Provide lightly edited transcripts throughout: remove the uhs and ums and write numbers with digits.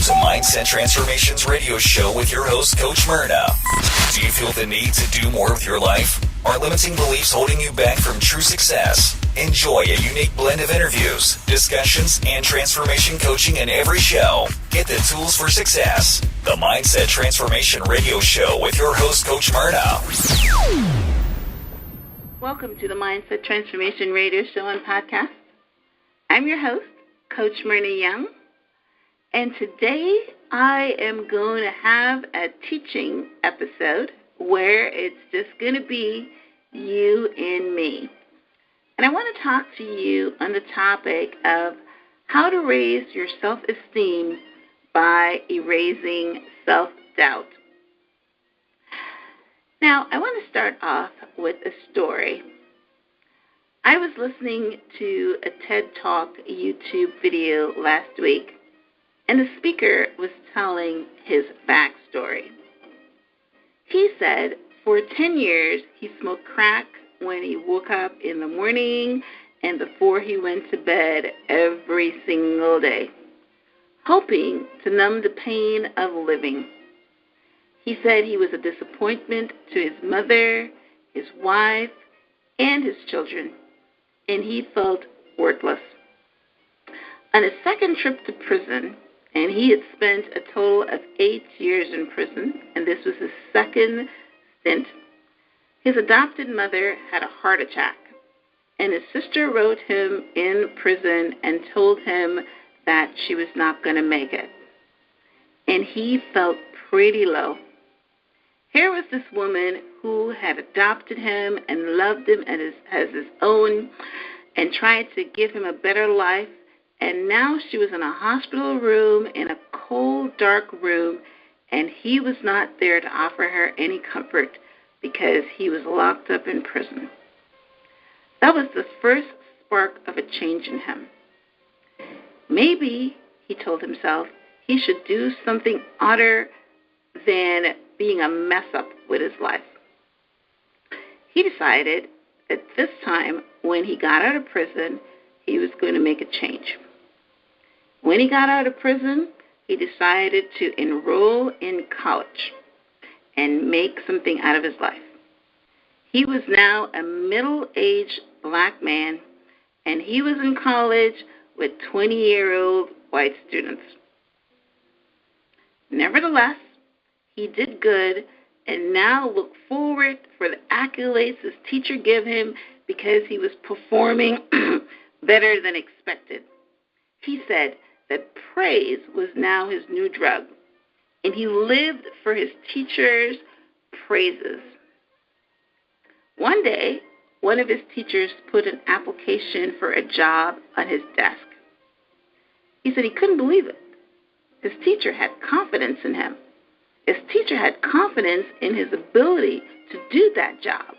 to Mindset Transformations Radio Show with your host, Coach Myrna. Do you feel the need to do more with your life? Are limiting beliefs holding you back from true success? Enjoy a unique blend of interviews, discussions, and transformation coaching in every show. Get the tools for success. The Mindset Transformation Radio Show with your host, Coach Myrna. Welcome to the Mindset Transformation Radio Show and Podcast. I'm your host, Coach Myrna Young, and today I am going to have a teaching episode where it's just going to be you and me. And I want to talk to you on the topic of how to raise your self-esteem by erasing self-doubt. Now, I want to start off with a story. I was listening to a TED Talk YouTube video last week, and the speaker was telling his backstory. He said for 10 years he smoked crack when he woke up in the morning and before he went to bed every single day, hoping to numb the pain of living. He said he was a disappointment to his mother, his wife, and his children, and he felt worthless. On his second trip to prison, and he had spent a total of 8 years in prison, and this was his second stint, his adopted mother had a heart attack, and his sister wrote him in prison and told him that she was not going to make it. And he felt pretty low. Here was this woman who had adopted him and loved him as his own and tried to give him a better life, and now she was in a hospital room, in a cold, dark room, and he was not there to offer her any comfort because he was locked up in prison. That was the first spark of a change in him. Maybe, he told himself, he should do something other than being a mess-up with his life. He decided that this time, when he got out of prison, he was going to make a change. When he got out of prison, he decided to enroll in college and make something out of his life. He was now a middle-aged black man, and he was in college with 20-year-old white students. Nevertheless, he did good and now looked forward for the accolades his teacher gave him because he was performing better than expected. He said that praise was now his new drug, and he lived for his teacher's praises. One day, one of his teachers put an application for a job on his desk. He said he couldn't believe it. His teacher had confidence in him. His teacher had confidence in his ability to do that job.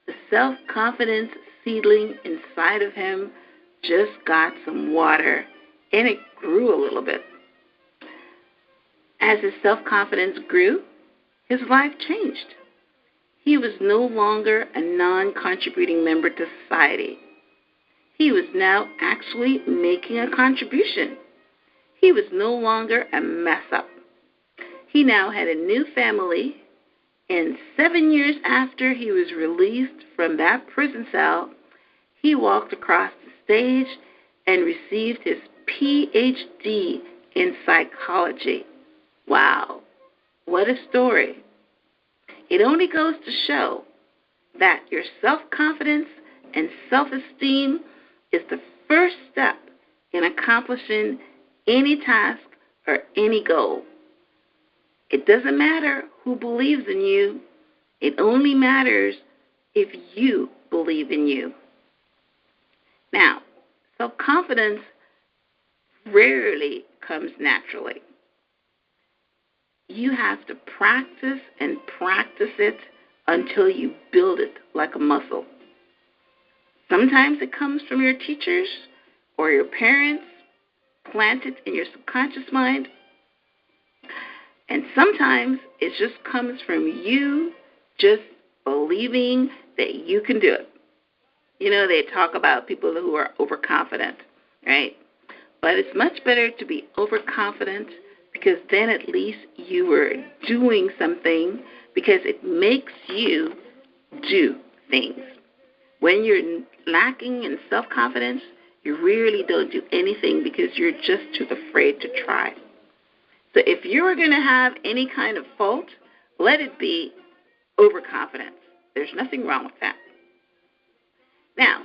The self-confidence seedling inside of him just got some water, and it grew a little bit. As his self-confidence grew, his life changed. He was no longer a non-contributing member to society. He was now actually making a contribution. He was no longer a mess-up. He now had a new family, and 7 years after he was released from that prison cell, he walked across the stage and received his PhD in psychology. Wow, what a story. It only goes to show that your self-confidence and self-esteem is the first step in accomplishing any task or any goal. It doesn't matter who believes in you. It only matters if you believe in you. Now, self-confidence rarely comes naturally. You have to practice and practice it until you build it like a muscle. Sometimes it comes from your teachers or your parents, planted in your subconscious mind. And sometimes it just comes from you just believing that you can do it. You know, they talk about people who are overconfident, right? But it's much better to be overconfident, because then at least you are doing something, because it makes you do things. When you're lacking in self-confidence, you really don't do anything because you're just too afraid to try. So if you're going to have any kind of fault, let it be overconfidence. There's nothing wrong with that. Now,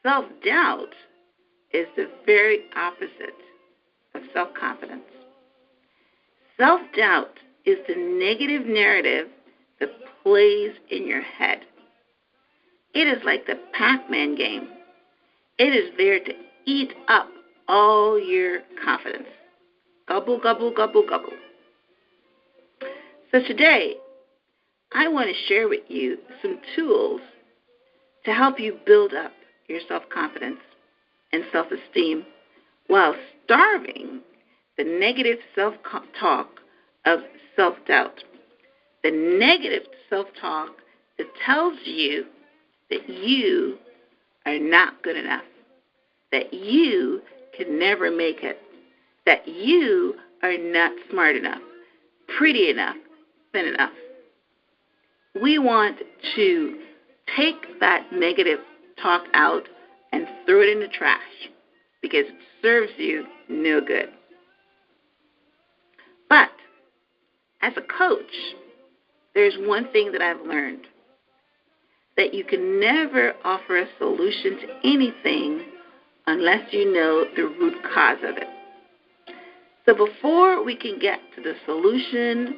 self-doubt is the very opposite of self-confidence. Self-doubt is the negative narrative that plays in your head. It is like the Pac-Man game. It is there to eat up all your confidence. Gobble, gobble, gobble, gobble. So today, I want to share with you some tools to help you build up your self-confidence and self-esteem while starving the negative self-talk of self-doubt. The negative self-talk that tells you that you are not good enough, that you can never make it, that you are not smart enough, pretty enough, thin enough. We want to take that negative talk out and throw it in the trash because it serves you no good. But as a coach, there's one thing that I've learned, that you can never offer a solution to anything unless you know the root cause of it. So before we can get to the solution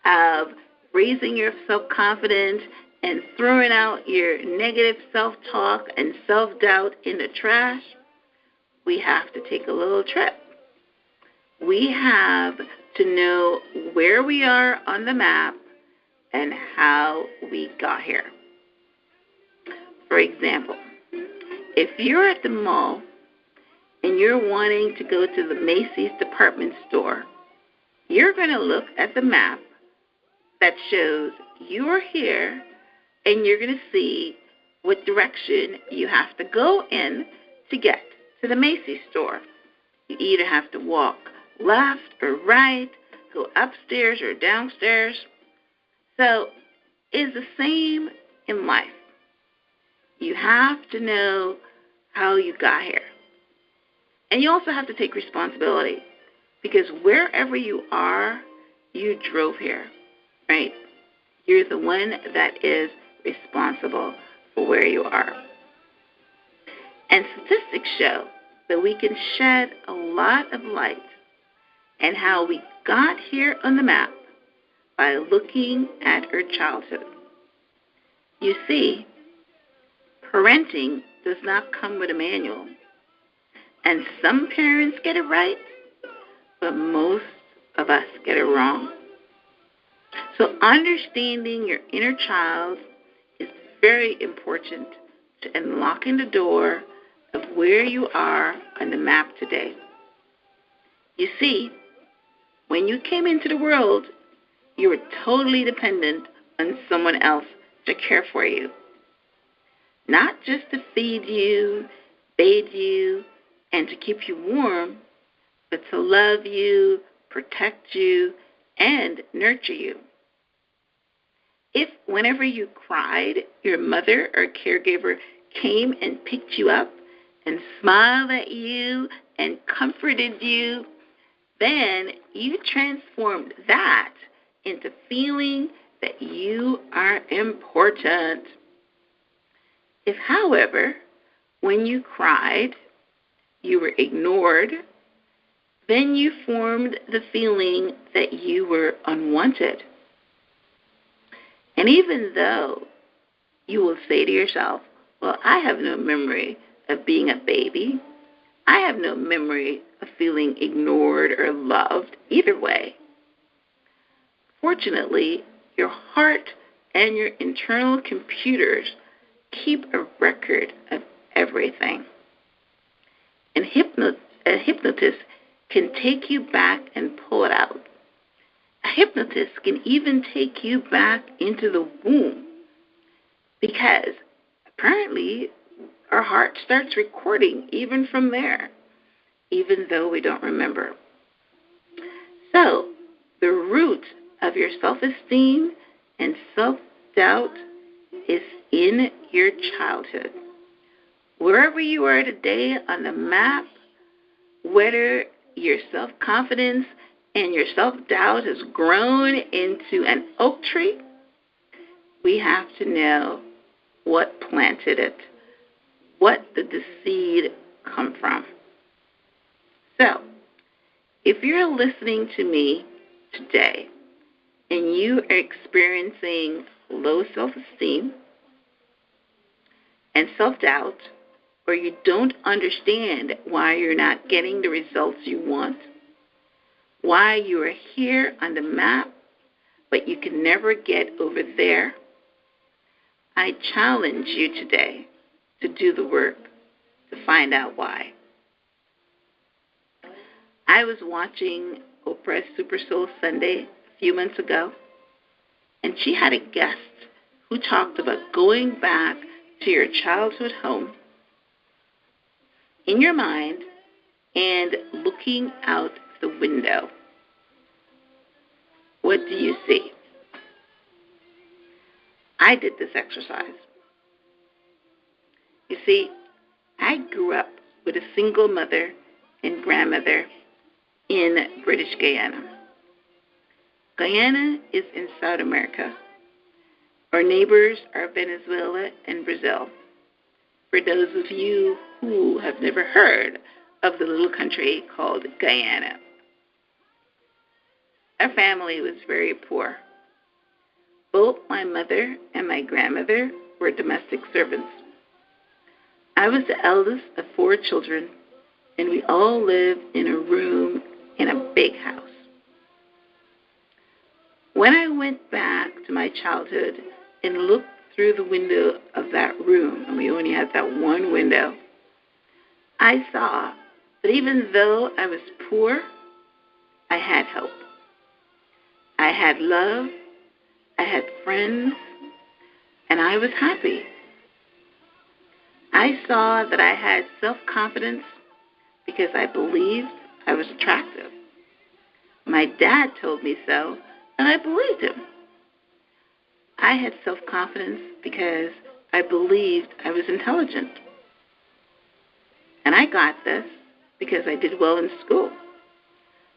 of raising your self-confidence and throwing out your negative self-talk and self-doubt in the trash, we have to take a little trip. We have to know where we are on the map and how we got here. For example, if you're at the mall and you're wanting to go to the Macy's department store, you're going to look at the map that shows you're here, and you're going to see what direction you have to go in to get to the Macy's store. You either have to walk left or right, go upstairs or downstairs. So it's the same in life. You have to know how you got here. And you also have to take responsibility, because wherever you are, you drove here, right? You're the one that is responsible for where you are. And statistics show that we can shed a lot of light on how we got here on the map by looking at our childhood. You see, parenting does not come with a manual. And some parents get it right, but most of us get it wrong. So understanding your inner child is very important to unlocking the door of where you are on the map today. You see, when you came into the world, you were totally dependent on someone else to care for you. Not just to feed you, bathe you, and to keep you warm, but to love you, protect you, and nurture you. If whenever you cried, your mother or caregiver came and picked you up and smiled at you and comforted you, then you transformed that into feeling that you are important. If, however, when you cried, you were ignored, then you formed the feeling that you were unwanted. And even though you will say to yourself, well, I have no memory of being a baby, I have no memory of feeling ignored or loved either way. Fortunately, your heart and your internal computers keep a record of everything. And a hypnotist can take you back and pull it out. A hypnotist can even take you back into the womb, because apparently our heart starts recording even from there. even though we don't remember. So, the root of your self-esteem and self-doubt is in your childhood. Wherever you are today on the map, whether your self-confidence and your self-doubt has grown into an oak tree, we have to know what planted it, what did the seed come from. So, if you're listening to me today and you are experiencing low self-esteem and self-doubt, or you don't understand why you're not getting the results you want, why you are here on the map, but you can never get over there, I challenge you today to do the work to find out why. I was watching Oprah's Super Soul Sunday a few months ago, and she had a guest who talked about going back to your childhood home in your mind and looking out the window. What do you see? I did this exercise. You see, I grew up with a single mother and grandmother in British Guyana. Guyana is in South America. Our neighbors are Venezuela and Brazil. For those of you who have never heard of the little country called Guyana. Our family was very poor. Both my mother and my grandmother were domestic servants. I was the eldest of 4 children, and we all lived in a room in a big house. When I went back to my childhood and looked through the window of that room, and we only had that one window, I saw that even though I was poor, I had hope. I had love, I had friends, and I was happy. I saw that I had self-confidence because I believed I was attractive. My dad told me so, and I believed him. I had self-confidence because I believed I was intelligent. And I got this because I did well in school.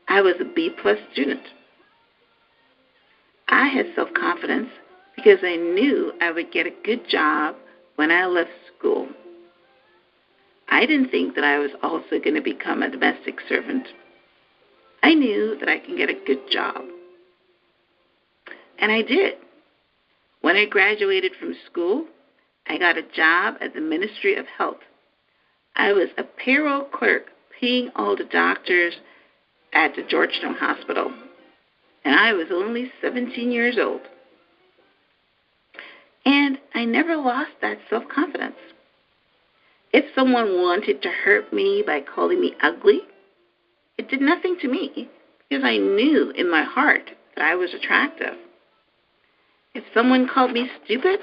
I was a B-plus student. I had self-confidence because I knew I would get a good job when I left school. I didn't think that I was also going to become a domestic servant. I knew that I can get a good job. And I did. When I graduated from school, I got a job at the Ministry of Health. I was a payroll clerk paying all the doctors at the Georgetown Hospital. And I was only 17 years old. And I never lost that self-confidence. If someone wanted to hurt me by calling me ugly, it did nothing to me because I knew in my heart that I was attractive. If someone called me stupid,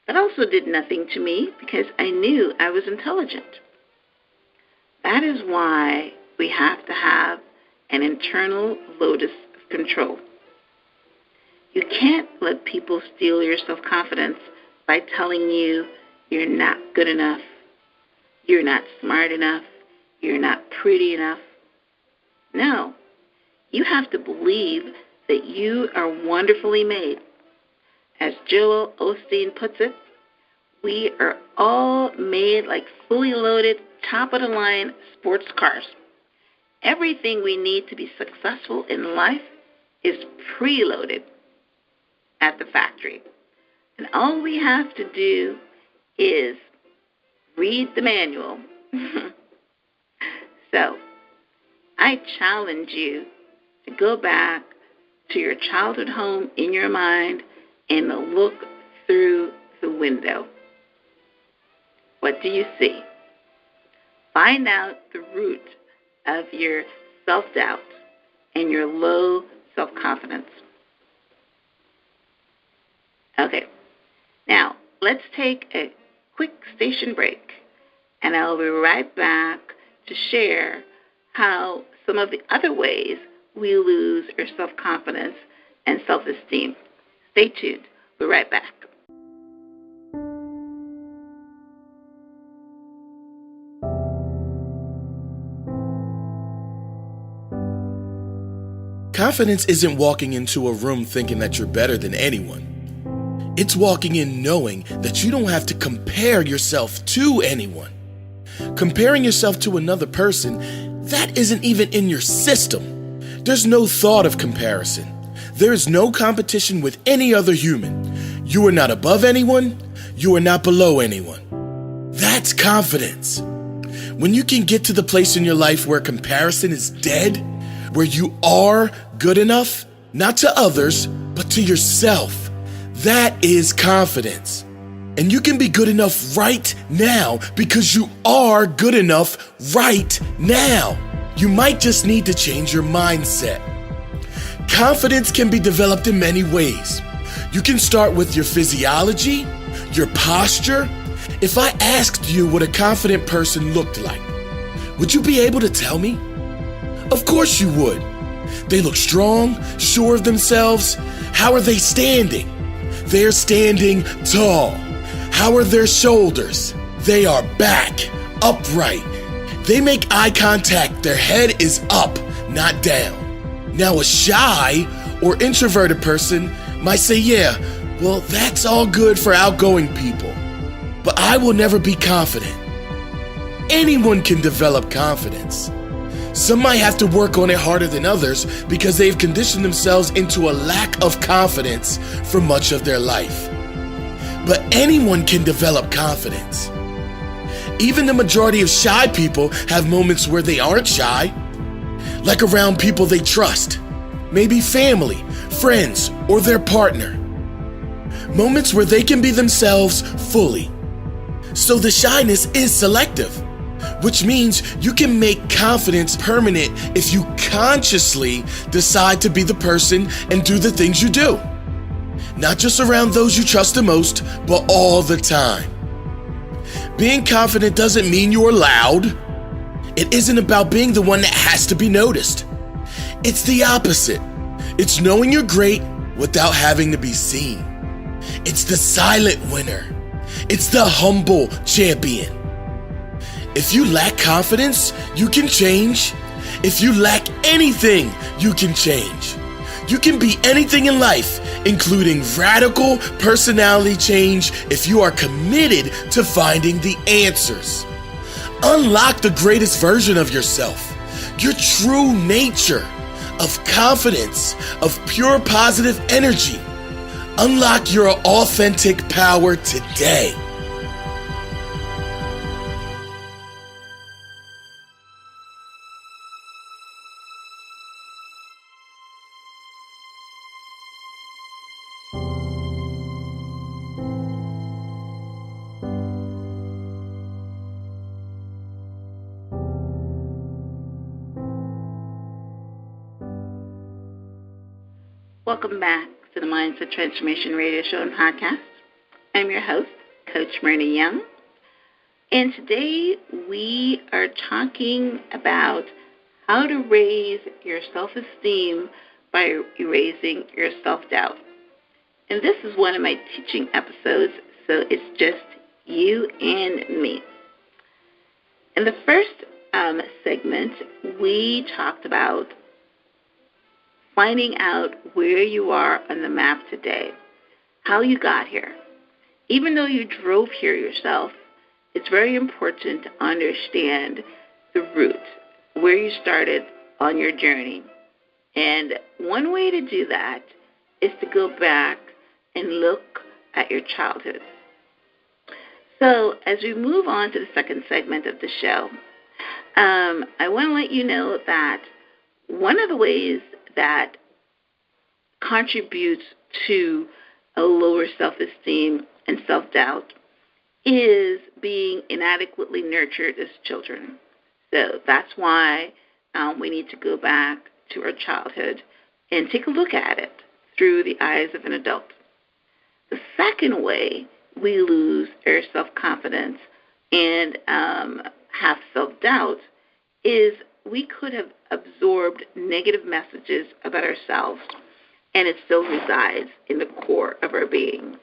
that also did nothing to me because I knew I was intelligent. That is why we have to have an internal locus of control. You can't let people steal your self-confidence by telling you you're not good enough, you're not smart enough, you're not pretty enough. No, you have to believe that you are wonderfully made. As Joel Osteen puts it, we are all made like fully loaded, top-of-the-line sports cars. Everything we need to be successful in life is preloaded at the factory. And all we have to do is read the manual. So, I challenge you to go back to your childhood home in your mind and look through the window. What do you see? Find out the root of your self-doubt and your low self-confidence. Okay, now let's take a quick station break, and I'll be right back to share how some of the other ways we lose our self-confidence and self-esteem. Stay tuned. We're right back. Confidence isn't walking into a room thinking that you're better than anyone. It's walking in knowing that you don't have to compare yourself to anyone. Comparing yourself to another person, that isn't even in your system. There's no thought of comparison. There is no competition with any other human. You are not above anyone. You are not below anyone. That's confidence. When you can get to the place in your life where comparison is dead, where you are good enough, not to others, but to yourself, that is confidence. And you can be good enough right now because you are good enough right now. You might just need to change your mindset. Confidence can be developed in many ways. You can start with your physiology, your posture. If I asked you what a confident person looked like, would you be able to tell me? Of course you would. They look strong, sure of themselves. How are they standing? They're standing tall. How are their shoulders? They are back, upright. They make eye contact. Their head is up, not down. Now a shy or introverted person might say, yeah, well, that's all good for outgoing people, but I will never be confident. Anyone can develop confidence. Some might have to work on it harder than others because they've conditioned themselves into a lack of confidence for much of their life. But anyone can develop confidence. Even the majority of shy people have moments where they aren't shy, like around people they trust, maybe family, friends, or their partner. Moments where they can be themselves fully. So the shyness is selective, which means you can make confidence permanent if you consciously decide to be the person and do the things you do. Not just around those you trust the most, but all the time. Being confident doesn't mean you're loud. It isn't about being the one that has to be noticed. It's the opposite. It's knowing you're great without having to be seen. It's the silent winner. It's the humble champion. If you lack confidence, you can change. If you lack anything, you can change. You can be anything in life, including radical personality change, if you are committed to finding the answers. Unlock the greatest version of yourself, your true nature, of confidence, of pure positive energy. Unlock your authentic power today. Welcome back to the Mindset Transformation Radio Show and Podcast. I'm your host, Coach Myrna Young. And today we are talking about how to raise your self-esteem by erasing your self-doubt. And this is one of my teaching episodes, so it's just you and me. In the first segment, we talked about finding out where you are on the map today, how you got here. Even though you drove here yourself, it's very important to understand the route, where you started on your journey. And one way to do that is to go back and look at your childhood. So as we move on to the second segment of the show, I want to let you know that one of the ways that contributes to a lower self-esteem and self-doubt is being inadequately nurtured as children. So that's why we need to go back to our childhood and take a look at it through the eyes of an adult. The second way we lose our self-confidence and have self-doubt is we could have absorbed negative messages about ourselves, and it still resides in the core of our being.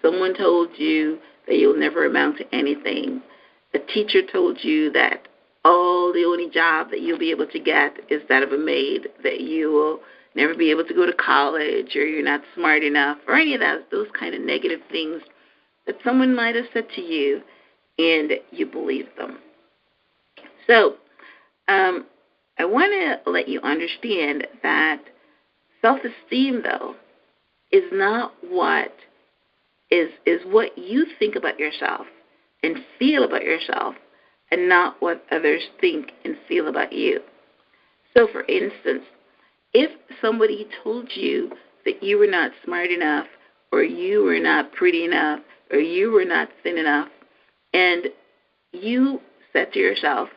Someone told you that you'll never amount to anything. A teacher told you that the only job that you'll be able to get is that of a maid, that you will never be able to go to college, or you're not smart enough, or any of those kind of negative things that someone might have said to you, and you believe them. So I want to let you understand that self-esteem, though, is not what is what you think about yourself and feel about yourself, and not what others think and feel about you. So, for instance, if somebody told you that you were not smart enough, or you were not pretty enough, or you were not thin enough, and you said to yourself,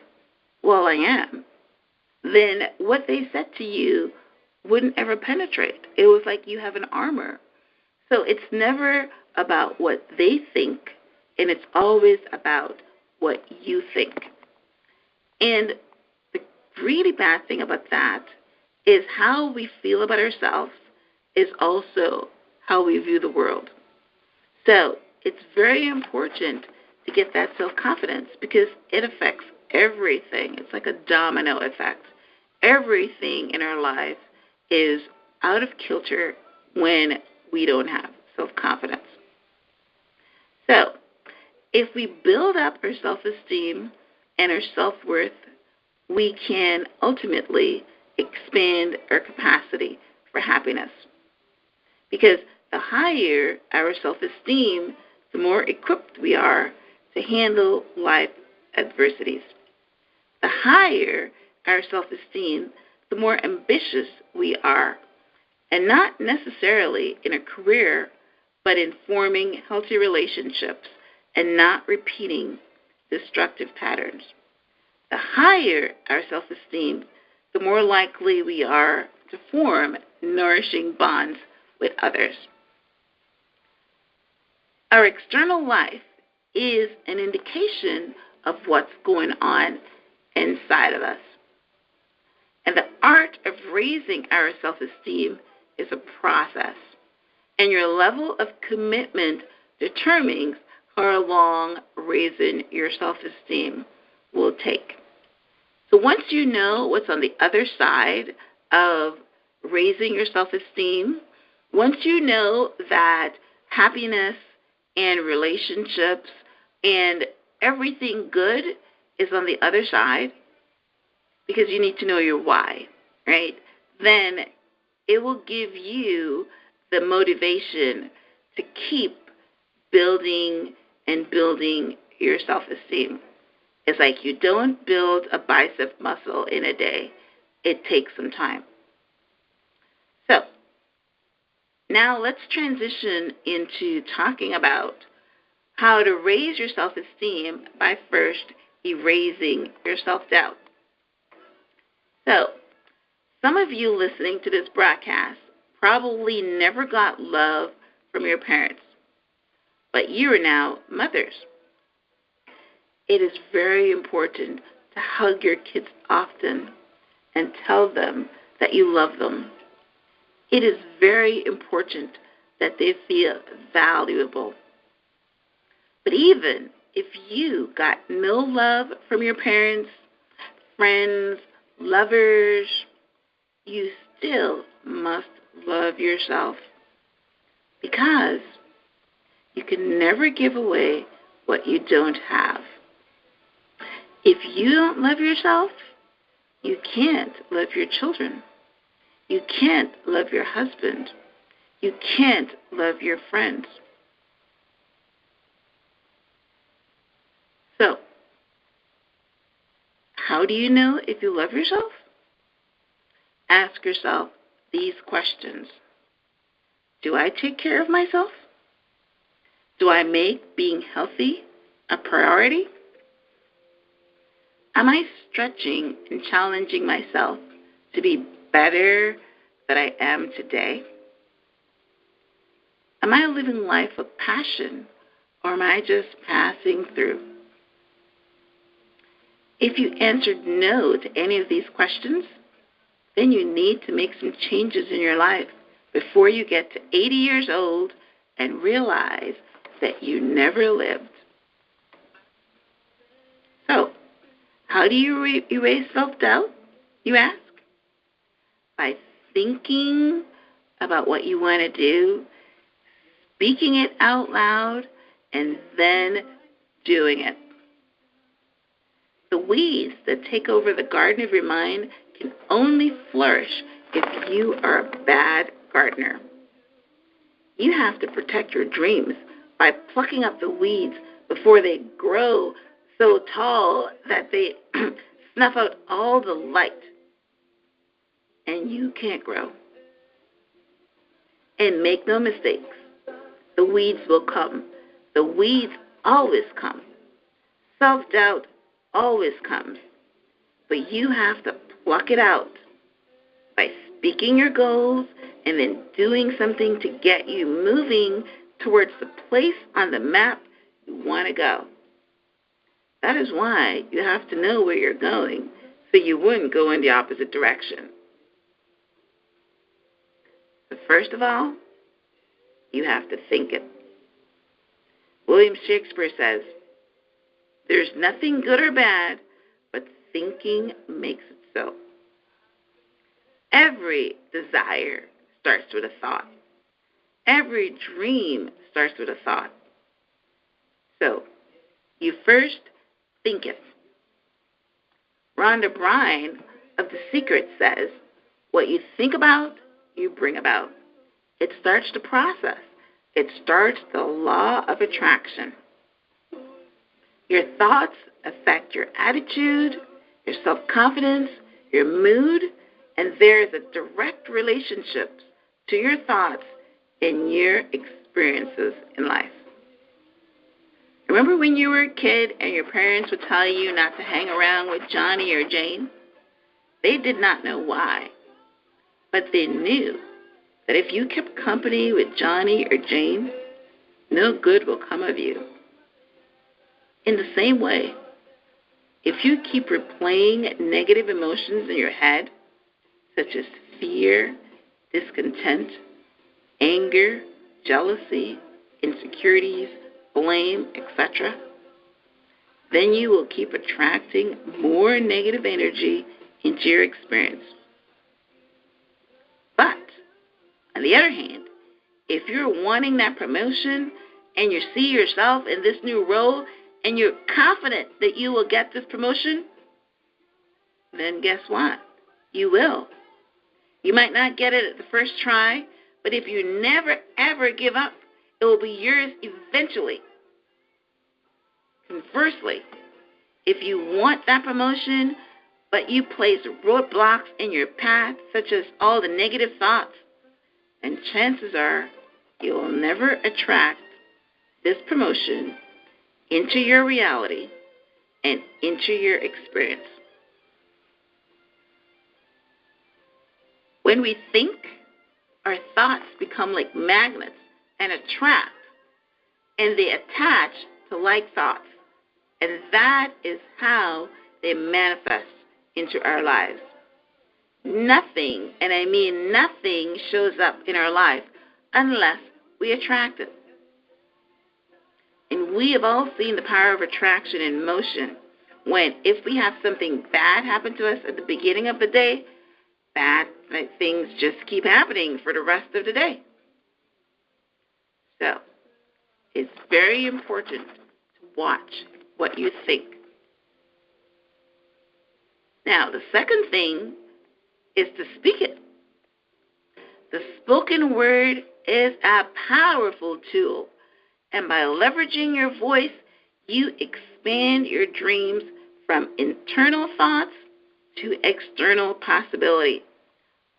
well, I am, then what they said to you wouldn't ever penetrate. It was like you have an armor. So it's never about what they think, and it's always about what you think. And the really bad thing about that is how we feel about ourselves is also how we view the world. So it's very important to get that self-confidence, because it affects everything. It's like a domino effect. Everything in our life is out of kilter when we don't have self-confidence. So if we build up our self-esteem and our self-worth, we can ultimately expand our capacity for happiness. Because the higher our self-esteem, the more equipped we are to handle life adversities. The higher our self-esteem, the more ambitious we are, and not necessarily in a career, but in forming healthy relationships and not repeating destructive patterns. The higher our self-esteem, the more likely we are to form nourishing bonds with others. Our external life is an indication of what's going on inside of us. And the art of raising our self-esteem is a process. And your level of commitment determines how long raising your self-esteem will take. So once you know what's on the other side of raising your self-esteem, once you know that happiness and relationships and everything good is on the other side, because you need to know your why, right? Then it will give you the motivation to keep building and building your self-esteem. It's like you don't build a bicep muscle in a day. It takes some time. So now let's transition into talking about how to raise your self-esteem by first erasing your self-doubt. So some of you listening to this broadcast probably never got love from your parents, but you are now mothers. It is very important to hug your kids often and tell them that you love them. It is very important that they feel valuable. But even if you got no love from your parents, friends, lovers, you still must love yourself, because you can never give away what you don't have. If you don't love yourself, you can't love your children. You can't love your husband. You can't love your friends. So, how do you know if you love yourself? Ask yourself these questions. Do I take care of myself? Do I make being healthy a priority? Am I stretching and challenging myself to be better than I am today? Am I living life with passion, or am I just passing through? If you answered no to any of these questions, then you need to make some changes in your life before you get to 80 years old and realize that you never lived. So, how do you erase self-doubt, you ask? By thinking about what you want to do, speaking it out loud, and then doing it. The weeds that take over the garden of your mind can only flourish if you are a bad gardener. You have to protect your dreams by plucking up the weeds before they grow so tall that they snuff out all the light, and you can't grow. And make no mistakes, the weeds will come. The weeds always come. Self-doubt always comes. But you have to pluck it out by speaking your goals and then doing something to get you moving towards the place on the map you want to go. That is why you have to know where you're going so you wouldn't go in the opposite direction. But first of all, you have to think it. William Shakespeare says, "There's nothing good or bad, but thinking makes it so." Every desire starts with a thought. Every dream starts with a thought. So, you first think it. Rhonda Bryan of The Secret says, "What you think about, you bring about." It starts the process. It starts the law of attraction. Your thoughts affect your attitude, your self-confidence, your mood, and there is a direct relationship to your thoughts and your experiences in life. Remember when you were a kid and your parents would tell you not to hang around with Johnny or Jane? They did not know why, but they knew that if you kept company with Johnny or Jane, no good will come of you. In the same way, if you keep replaying negative emotions in your head, such as fear, discontent, anger, jealousy, insecurities, blame, etc., then you will keep attracting more negative energy into your experience. But, on the other hand, if you're wanting that promotion and you see yourself in this new role and you're confident that you will get this promotion, then guess what? You will. You might not get it at the first try, but if you never, ever give up, it will be yours eventually. Conversely, if you want that promotion, but you place roadblocks in your path, such as all the negative thoughts, then chances are you will never attract this promotion into your reality and into your experience. When we think, our thoughts become like magnets and attract, and they attach to like thoughts. And that is how they manifest into our lives. Nothing, and I mean nothing, shows up in our life unless we attract it. And we have all seen the power of attraction in motion when, if we have something bad happen to us at the beginning of the day, bad things just keep happening for the rest of the day. So, it's very important to watch what you think. Now, the second thing is to speak it. The spoken word is a powerful tool, and by leveraging your voice, you expand your dreams from internal thoughts to external possibility,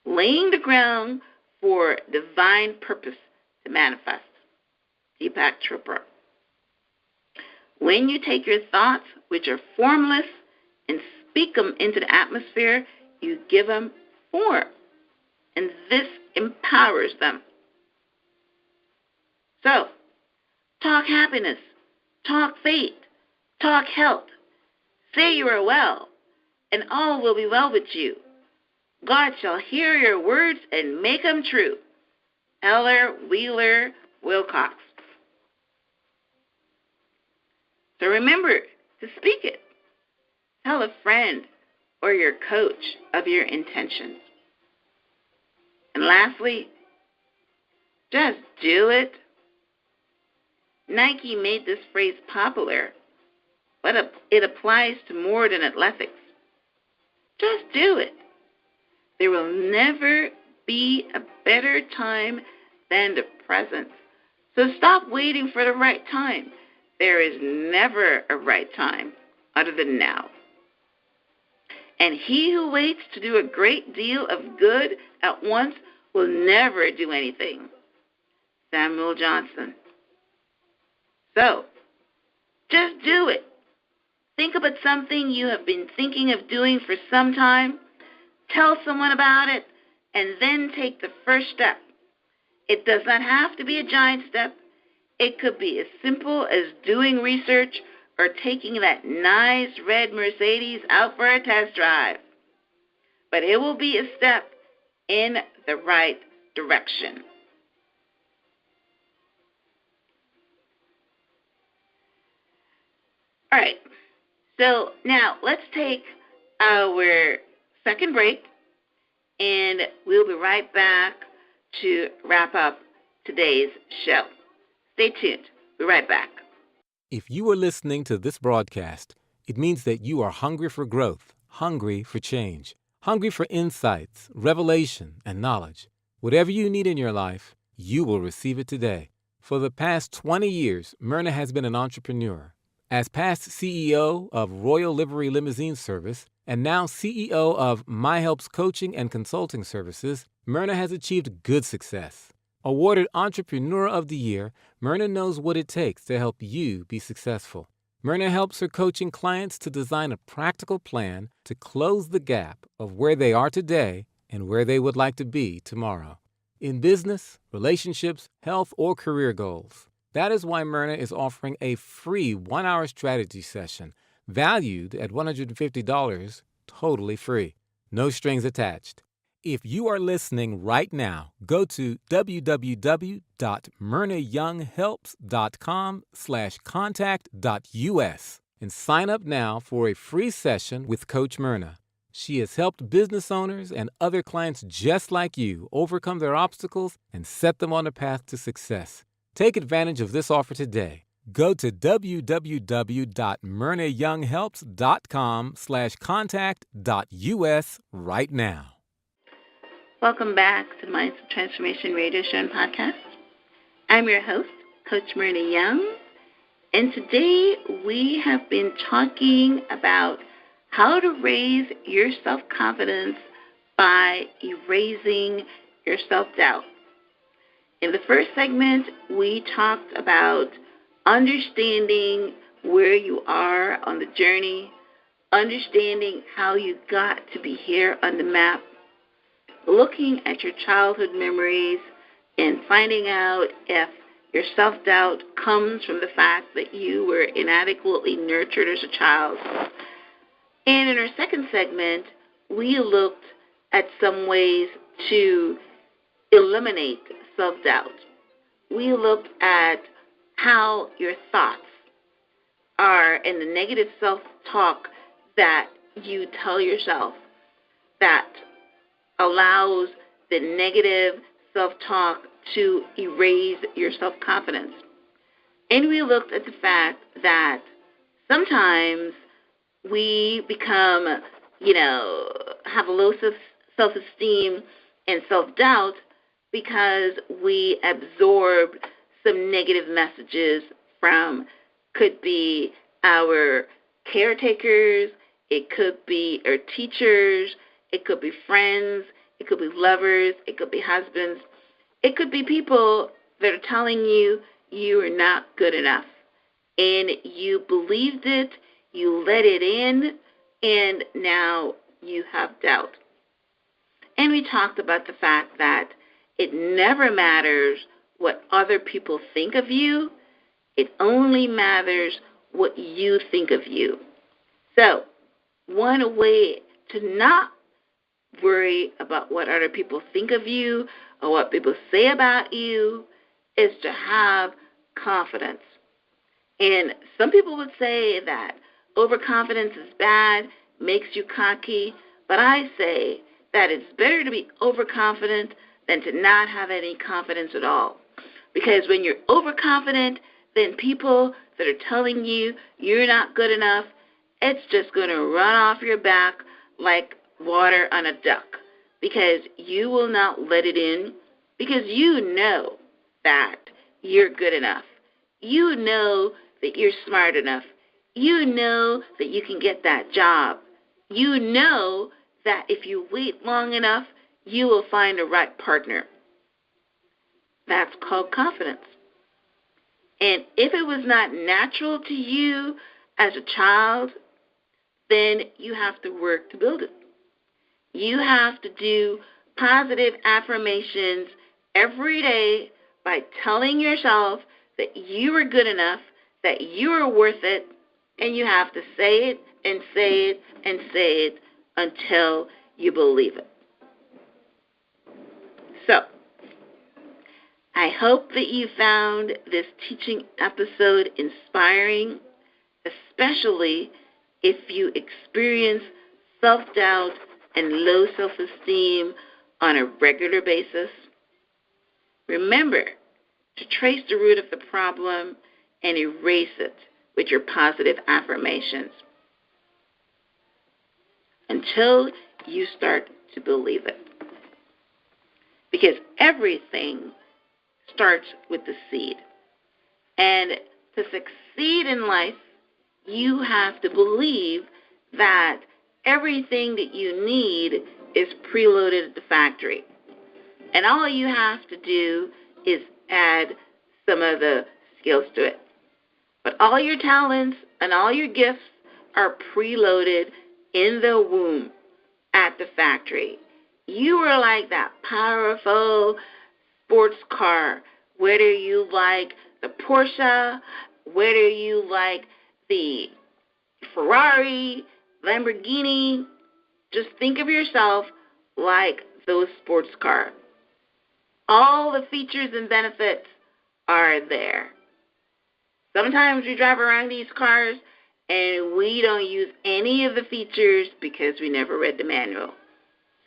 laying the ground for divine purpose to manifest. Deepak Chopra. When you take your thoughts, which are formless, and speak them into the atmosphere, you give them form, and this empowers them. So, talk happiness, talk faith, talk health. Say you are well, and all will be well with you. God shall hear your words and make them true. Eller Wheeler Wilcox. So remember to speak it. Tell a friend or your coach of your intentions. And lastly, just do it. Nike made this phrase popular, but it applies to more than athletics. Just do it. There will never be a better time than the present. So stop waiting for the right time. There is never a right time other than now. And he who waits to do a great deal of good at once will never do anything. Samuel Johnson. So, just do it. Think about something you have been thinking of doing for some time. Tell someone about it, and then take the first step. It does not have to be a giant step. It could be as simple as doing research or taking that nice red Mercedes out for a test drive. But it will be a step in the right direction. All right, so now let's take our second break, and we'll be right back to wrap up today's show. Stay tuned. We'll be right back. If you are listening to this broadcast, it means that you are hungry for growth, hungry for change, hungry for insights, revelation, and knowledge. Whatever you need in your life, you will receive it today. For the past 20 years, Myrna has been an entrepreneur. As past CEO of Royal Livery Limousine Service and now CEO of My Helps Coaching and Consulting Services, Myrna has achieved good success. Awarded Entrepreneur of the Year, Myrna knows what it takes to help you be successful. Myrna helps her coaching clients to design a practical plan to close the gap of where they are today and where they would like to be tomorrow. In business, relationships, health, or career goals. That is why Myrna is offering a free 1-hour strategy session valued at $150, totally free. No strings attached. If you are listening right now, go to www.myrnayounghelps.com/contact.us and sign up now for a free session with Coach Myrna. She has helped business owners and other clients just like you overcome their obstacles and set them on a path to success. Take advantage of this offer today. Go to www.myrnayounghelps.com/contact.us right now. Welcome back to the Mindset Transformation Radio Show and Podcast. I'm your host, Coach Myrna Young, and today we have been talking about how to raise your self-confidence by erasing your self-doubt. In the first segment, we talked about understanding where you are on the journey, understanding how you got to be here on the map, looking at your childhood memories, and finding out if your self-doubt comes from the fact that you were inadequately nurtured as a child. And in our second segment, we looked at some ways to eliminate self-doubt. We looked at how your thoughts are and the negative self-talk that you tell yourself that allows the negative self-talk to erase your self-confidence. And we looked at the fact that sometimes we become, have a low self-esteem and self-doubt because we absorb some negative messages from, could be our caretakers, it could be our teachers, it could be friends, it could be lovers, it could be husbands, it could be people that are telling you you are not good enough. And you believed it, you let it in, and now you have doubt. And we talked about the fact that it never matters what other people think of you. It only matters what you think of you. So, one way to not worry about what other people think of you or what people say about you is to have confidence. And some people would say that overconfidence is bad, makes you cocky, but I say that it's better to be overconfident than to not have any confidence at all. Because when you're overconfident, then people that are telling you you're not good enough, it's just going to run off your back like water on a duck, because you will not let it in, because you know that you're good enough. You know that you're smart enough. You know that you can get that job. You know that if you wait long enough, you will find the right partner. That's called confidence. And if it was not natural to you as a child, then you have to work to build it. You have to do positive affirmations every day by telling yourself that you are good enough, that you are worth it, and you have to say it and say it and say it until you believe it. So, I hope that you found this teaching episode inspiring, especially if you experience self-doubt and low self-esteem on a regular basis. Remember to trace the root of the problem and erase it with your positive affirmations until you start to believe it. Because everything starts with the seed. And to succeed in life, you have to believe that everything that you need is preloaded at the factory. And all you have to do is add some of the skills to it. But all your talents and all your gifts are preloaded in the womb at the factory. You are like that powerful sports car, whether you like the Porsche, whether you like the Ferrari, Lamborghini. Just think of yourself like those sports cars. All the features and benefits are there. Sometimes we drive around these cars and we don't use any of the features because we never read the manual.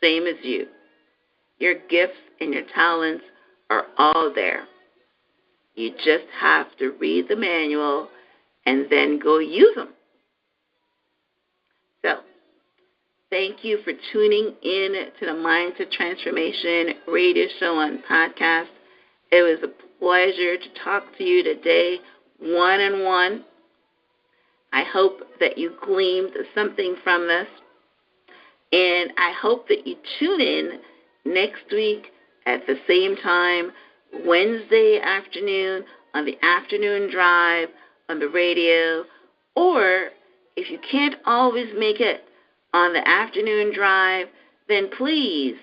Same as you. Your gifts and your talents are all there. You just have to read the manual and then go use them. So, thank you for tuning in to the Mindset Transformation radio show and podcast. It was a pleasure to talk to you today, one-on-one. I hope that you gleaned something from this. And I hope that you tune in next week at the same time, Wednesday afternoon, on the afternoon drive, on the radio, or if you can't always make it on the afternoon drive, then please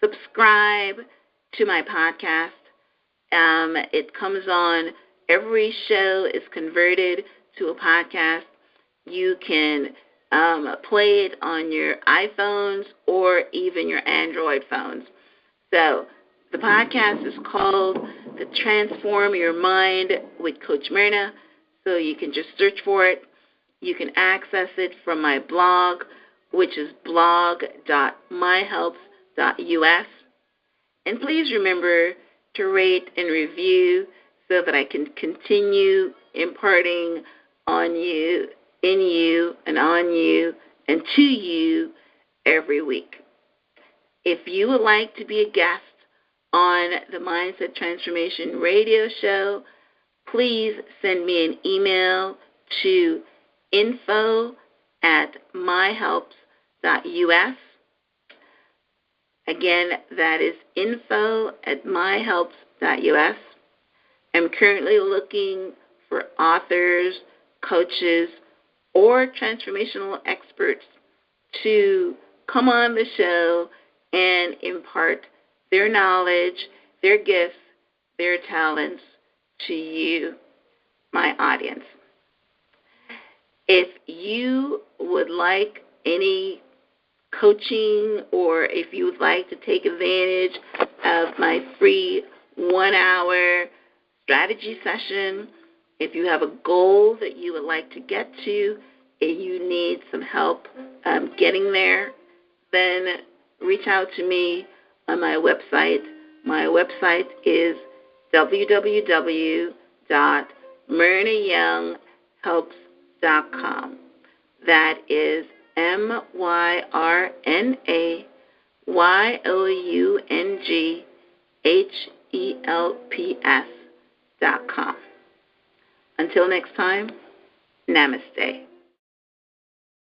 subscribe to my podcast. It comes on, every show is converted to a podcast. You can play it on your iPhones or even your Android phones. So the podcast is called The Transform Your Mind with Coach Myrna. So you can just search for it. You can access it from my blog, which is blog.myhelps.us. And please remember to rate and review so that I can continue imparting on you, in you, and on you, and to you every week. If you would like to be a guest on the Mindset Transformation radio show, please send me an email to info@myhelps.us. Again, that is info@myhelps.us. I'm currently looking for authors, coaches, or transformational experts to come on the show and impart their knowledge, their gifts, their talents to you, my audience. If you would like any coaching, or if you would like to take advantage of my free 1-hour strategy session, if you have a goal that you would like to get to and you need some help getting there, then reach out to me on my website. My website is www.myrnayounghelps.com. That is MyrnaYoungHelps.com. Until next time, namaste.